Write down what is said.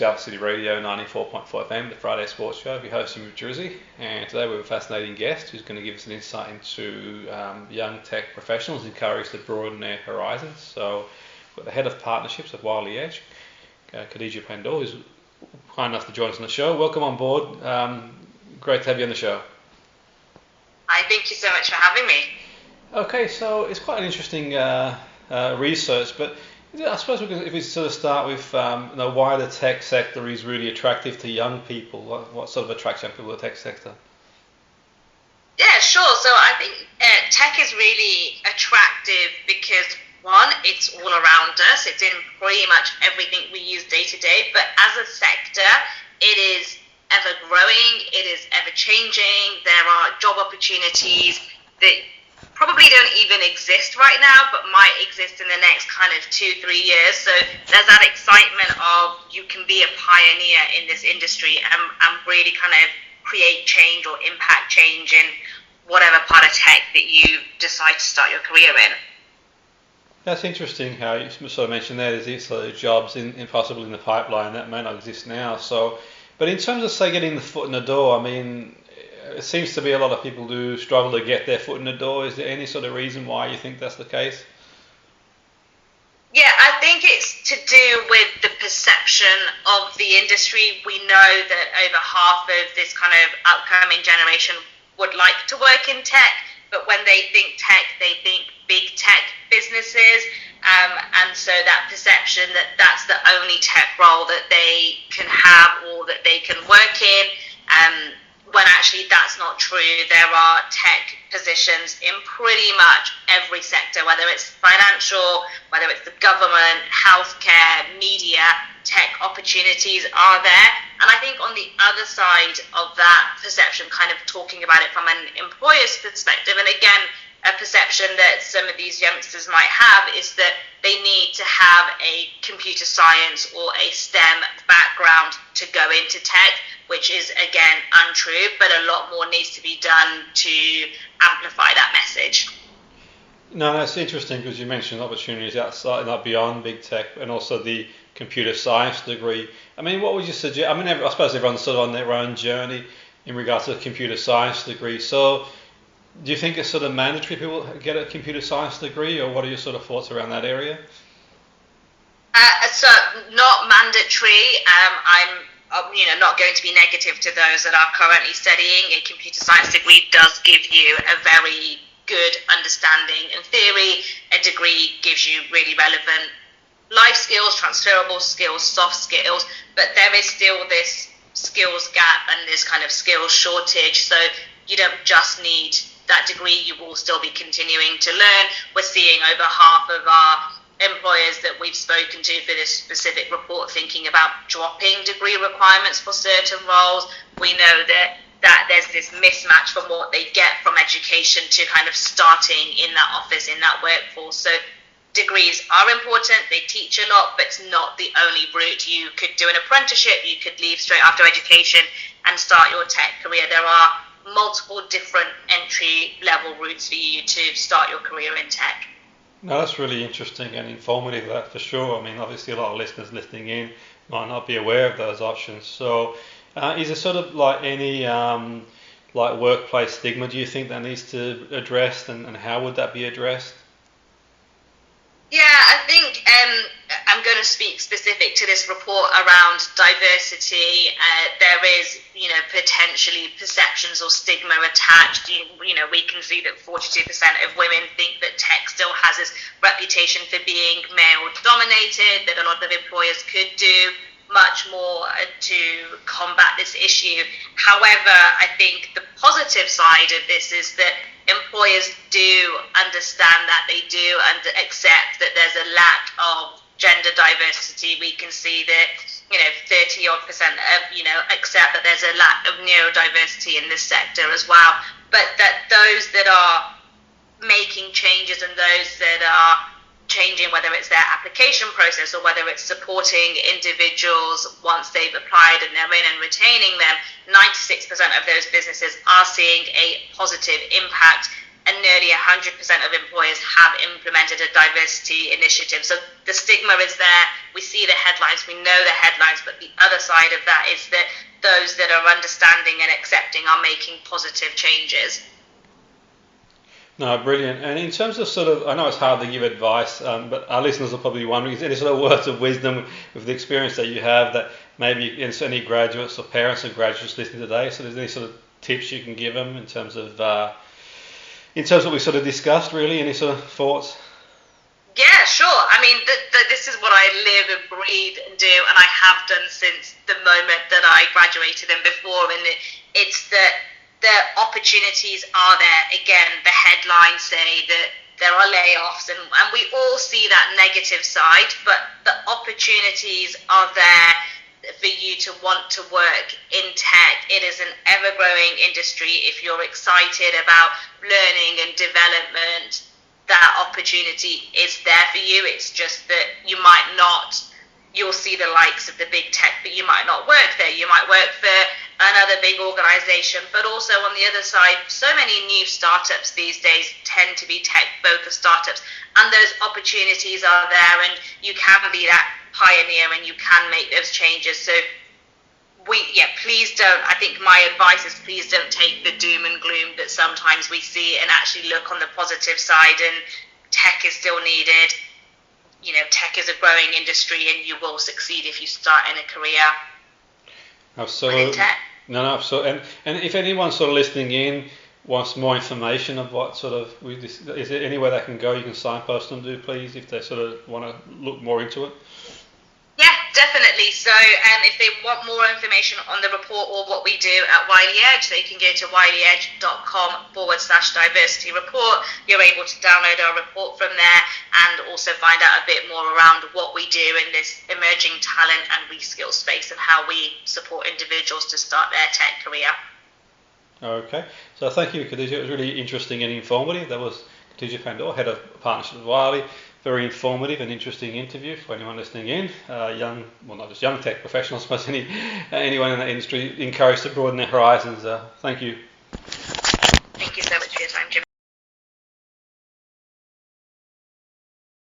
South City Radio 94.4 FM, the Friday Sports Show. We're hosting Petruzzi, and today we have a fascinating guest who's going to give us an insight into young tech professionals encouraged to broaden their horizons. So, we've got the head of partnerships at Wiley Edge, Khadijah Pandor, who's kind enough to join us on the show. Welcome on board. Great to have you on the show. Hi, thank you so much for having me. Okay, so it's quite an interesting research, but I suppose if we sort of start with why the tech sector is really attractive to young people. What sort of attracts young people to the tech sector? Yeah, sure. So I think tech is really attractive because, one, it's all around us. It's in pretty much everything we use day to day. But as a sector, it is ever growing. It is ever changing. There are job opportunities that probably don't even exist right now, but might exist in the next kind of 2-3 years. So there's that excitement of you can be a pioneer in this industry and really kind of create change or impact change in whatever part of tech that you decide to start your career in. That's interesting how you sort of mentioned there. There's these sort of jobs possibly in the pipeline that may not exist now. So, but in terms of, say, getting the foot in the door, I mean, it seems to be a lot of people do struggle to get their foot in the door. Is there any sort of reason why you think that's the case? Yeah, I think it's to do with the perception of the industry. We know that over half of this kind of upcoming generation would like to work in tech, but when they think tech, they think big tech businesses. And so that perception that that's the only tech role that they can have or that they can work in, when actually that's not true. There are tech positions in pretty much every sector, whether it's financial, whether it's the government, healthcare, media, tech opportunities are there. And I think on the other side of that perception, kind of talking about it from an employer's perspective, and again, a perception that some of these youngsters might have is that they need to have a computer science or a STEM background to go into tech, which is, again, untrue, but a lot more needs to be done to amplify that message. No, that's interesting because you mentioned opportunities outside, not beyond big tech, and also the computer science degree. I mean, what would you suggest? I mean, I suppose everyone's sort of on their own journey in regards to the computer science degree. So, do you think it's sort of mandatory people get a computer science degree, or what are your sort of thoughts around that area? So, not mandatory. I'm not going to be negative to those that are currently studying. A computer science degree does give you a very good understanding in theory. A degree gives you really relevant life skills, transferable skills, soft skills, but there is still this skills gap and this kind of skills shortage. So you don't just need that degree, you will still be continuing to learn. We're seeing over half of our employers that we've spoken to for this specific report thinking about dropping degree requirements for certain roles. We know that there's this mismatch from what they get from education to kind of starting in that office, in that workforce. So degrees are important, they teach a lot, but it's not the only route. You could do an apprenticeship, you could leave straight after education and start your tech career. There are multiple different entry level routes for you to start your career in tech. No, that's really interesting and informative, that for sure. I mean, obviously a lot of listeners listening in might not be aware of those options. So is there sort of like any like workplace stigma, do you think, that needs to be addressed, and how would that be addressed? Yeah, I think I'm going to speak specific to this report around diversity. There is, potentially perceptions or stigma attached. We can see that 42% of women think that tech still has this reputation for being male-dominated, that a lot of employers could do much more to combat this issue. However, I think the positive side of this is that employers do understand that, they do accept that there's a lack of gender diversity. We can see that 30-odd% accept that there's a lack of neurodiversity in this sector as well, but that those that are making changes and those that are changing, whether it's their application process or whether it's supporting individuals once they've applied and they're in and retaining them, 96% of those businesses are seeing a positive impact, and nearly 100% of employers have implemented a diversity initiative. So the stigma is there. We see the headlines, we know the headlines, but the other side of that is that those that are understanding and accepting are making positive changes. No, brilliant. And in terms of sort of, I know it's hard to give advice, but our listeners are probably wondering, is there any sort of words of wisdom with the experience that you have that maybe any graduates or parents of graduates listening today, so there's any sort of tips you can give them in terms of what we sort of discussed, really? Any sort of thoughts? Yeah, sure. I mean, this is what I live and breathe and do, and I have done since the moment that I graduated and before. And it's that the opportunities are there. Again, the headlines say that there are layoffs, and we all see that negative side, but the opportunities are there for you to want to work in tech. It is an ever-growing industry. If you're excited about learning and development, that opportunity is there for you. It's just that you'll see the likes of the big tech, but you might not work there. You might work for another big organization. But also on the other side, so many new startups these days tend to be tech-focused startups, and those opportunities are there, and you can be that pioneer and you can make those changes. So please don't, I think my advice is, please don't take the doom and gloom that sometimes we see, and actually look on the positive side. And tech is still needed. You know, tech is a growing industry, and you will succeed if you start in a career within tech. No, absolutely. And if anyone sort of listening in wants more information of what sort of, is there anywhere they can go, you can signpost them to, please, if they sort of want to look more into it? Yeah, definitely. So if they want more information on the report or what we do at Wiley Edge, they can go to wileyedge.com/diversity report. You're able to download our report from there and also find out a bit more around what we do in this emerging talent and reskill space, and how we support individuals to start their tech career. Okay, so thank you, Khadijah. It was really interesting and informative. That was Khadijah Pandor, Head of Partnership with Wiley. Very informative and interesting interview for anyone listening in. Not just young tech professionals, but anyone in the industry encouraged to broaden their horizons. Thank you.